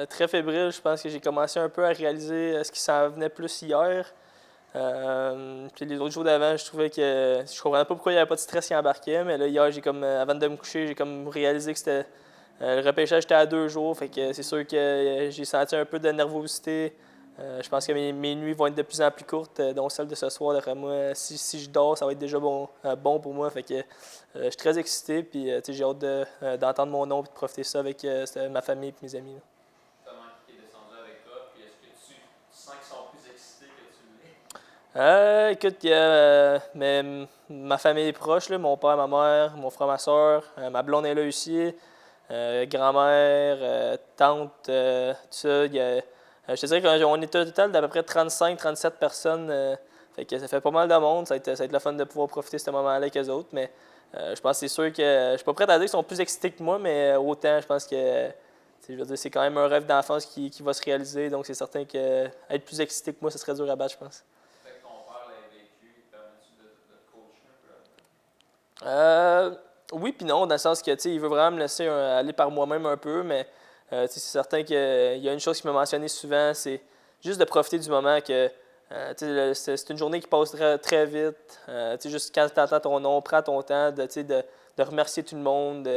Très fébrile. Je pense que j'ai commencé un peu à réaliser ce qui s'en venait plus hier. Puis les autres jours d'avant, je trouvais que je comprenais pas pourquoi il n'y avait pas de stress qui embarquait, mais là, hier, avant de me coucher, j'ai comme réalisé que c'était le repêchage était à 2 jours, fait que c'est sûr que j'ai senti un peu de nervosité. Je pense que mes nuits vont être de plus en plus courtes, dont celle de ce soir. D'après moi, si je dors, ça va être déjà bon pour moi. Fait que je suis très excité, puis j'ai hâte d'entendre mon nom et de profiter de ça avec ma famille et mes amis. Là. Comment qui est descendu avec toi, puis est-ce que tu sens qu'ils sont plus excités que tu l'es? Écoute, ma famille est proche, là, mon père, ma mère, mon frère, ma soeur, ma blonde est là aussi, grand-mère, tante, tout ça. Je te dirais qu'on est au total d'à peu près 35-37 personnes. Fait que ça fait pas mal de monde. Ça va être le fun de pouvoir profiter de ce moment-là avec eux autres. Mais je pense que c'est sûr que je suis pas prêt à dire qu'ils sont plus excités que moi, mais autant je pense que je veux dire, c'est quand même un rêve d'enfance qui va se réaliser. Donc c'est certain que être plus excité que moi, ce serait dur à battre, je pense. Fait que ton père l'a vécu, permets-tu de te coacher un peu là-dedans? Euh, oui, puis non, dans le sens que il veut vraiment me laisser aller par moi-même un peu, mais c'est certain qu'il y a une chose qu'il m'a mentionné souvent, c'est juste de profiter du moment que c'est une journée qui passe très, très vite. Juste quand tu entends ton nom, prends ton temps de remercier tout le monde,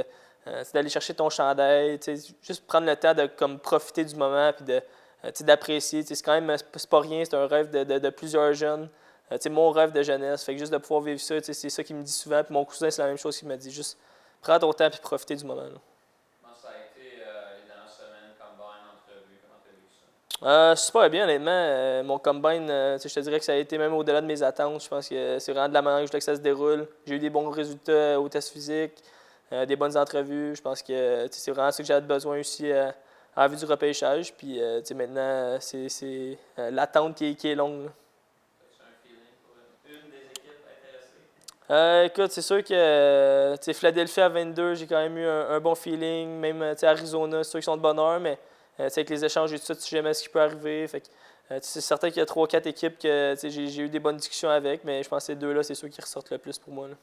d'aller chercher ton chandail, juste prendre le temps de comme, profiter du moment puis d'apprécier. C'est quand même c'est pas rien, c'est un rêve de plusieurs jeunes. Mon rêve de jeunesse. Fait que juste de pouvoir vivre ça, c'est ça qu'il me dit souvent. Puis mon cousin, c'est la même chose qu'il me dit. Juste prends ton temps et profiter du moment. Là. Comment ça a été les dernières semaines, combine, entrevue, comment t'as vécu ça? Super bien, honnêtement. Mon combine, je te dirais que ça a été même au-delà de mes attentes. Je pense que c'est vraiment de la manière que je voulais que ça se déroule. J'ai eu des bons résultats au test physique, des bonnes entrevues. Je pense que c'est vraiment ça que j'avais besoin aussi en vue du repêchage. Puis maintenant, c'est l'attente qui est longue. Là. As-tu un feeling pour une des équipes intéressées? Écoute, c'est sûr que Philadelphie à 22, j'ai quand même eu un bon feeling. Même Arizona, c'est sûr qu'ils sont de bonne heure, mais avec les échanges et tout ça, tu sais jamais ce qui peut arriver. Fait que, c'est certain qu'il y a 3-4 équipes que j'ai eu des bonnes discussions avec, mais je pense que ces deux-là, c'est ceux qui ressortent le plus pour moi. Là.